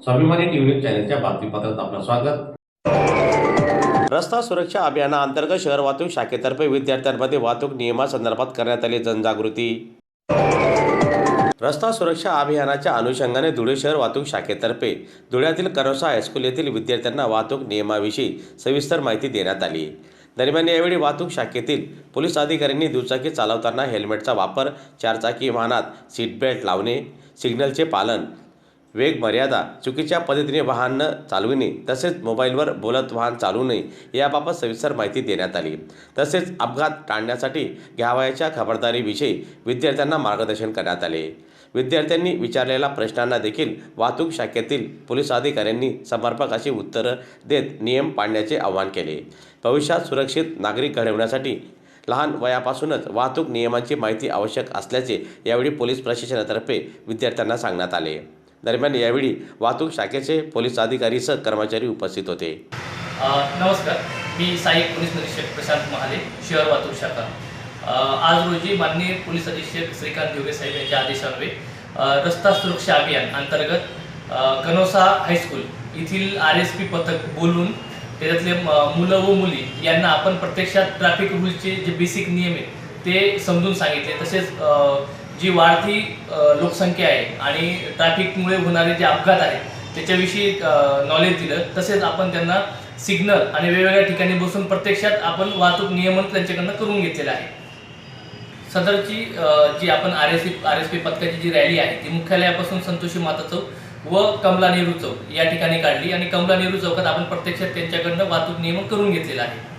स्वाभिमानी न्यूज चॅनलच्या बातमीपत्रात आपलं स्वागत। रस्ता सुरक्षा अभियानाअंतर्गत शहर वाहतूक शाखेतर्फे विद्यार्थ्यांमध्ये वाहतूक नियमांसंदर्भात करण्यात आली जनजागृती। रस्ता सुरक्षा अभियानाच्या अनुषंगाने धुळे शहर वाहतूक शाखेतर्फे धुळ्यातील कनोसा हायस्कूल येथील विद्यार्थ्यांना वाहतूक नियमाविषयी सविस्तर माहिती देण्यात आली। दरम्यान यावेळी वाहतूक शाखेतील पोलीस अधिकाऱ्यांनी दुचाकी चालवताना हेल्मेटचा वापर, चारचाकी वाहनात सीट बेल्ट लावणे, सिग्नलचे पालन, वेग मर्यादा, चुकीच्या पद्धतीने वाहन न चालविणे तसेच मोबाईलवर बोलत वाहन चालवू नये याबाबत सविस्तर माहिती देण्यात आली। तसेच अपघात टाळण्यासाठी घ्यावयाच्या खबरदारीविषयी विद्यार्थ्यांना मार्गदर्शन करण्यात आले। विद्यार्थ्यांनी विचारलेल्या प्रश्नांना देखील वाहतूक शाखेतील पोलीस अधिकाऱ्यांनी समर्पक अशी उत्तरं देत नियम पाळण्याचे आवाहन केले। भविष्यात सुरक्षित नागरिक घडवण्यासाठी लहान वयापासूनच वाहतूक नियमांची माहिती आवश्यक असल्याचे यावेळी पोलीस प्रशासनातर्फे विद्यार्थ्यांना सांगण्यात आले। दरम्यान यावेळी वाहतूक शाखेचे पोलीस अधिकारी सह कर्मचारी उपस्थित होते। नमस्कार, मी सहाय्यक पोलीस निरीक्षक प्रशांत महाले, शहर वाहतूक शाखा। आज रोजी माननीय पोलीस अधीक्षक श्रीकांत दिवरे साहेब यांच्या आदेशान्वये रस्ता सुरक्षा अभियान अंतर्गत कनोसा हायस्कूल येथील RSP पथक बोलून त्याच्यातले मुलं व मुली यांना आपण प्रत्यक्षात ट्रॅफिक रूल्सचे जे बेसिक नियम आहेत ते समजून सांगितले। तसेच जी वाढती लोकसंख्या आहे आणि ट्रॅफिकमुळे होणारे जे अपघात आहेत त्याच्याविषयी नॉलेज दिलं। तसेच आपण त्यांना सिग्नल आणि वेगवेगळ्या ठिकाणी बसून प्रत्यक्षात आपण वाहतूक नियमन त्यांच्याकडनं करून घेतलेलं आहे। सदरची जी आपण RSP पथकाची जी रॅली आहे ती मुख्यालयापासून संतोषी माता चौक व कमला नेहरू चौक या ठिकाणी काढली आणि कमला नेहरू चौकात आपण प्रत्यक्षात त्यांच्याकडनं वाहतूक नियमन करून घेतलेलं आहे।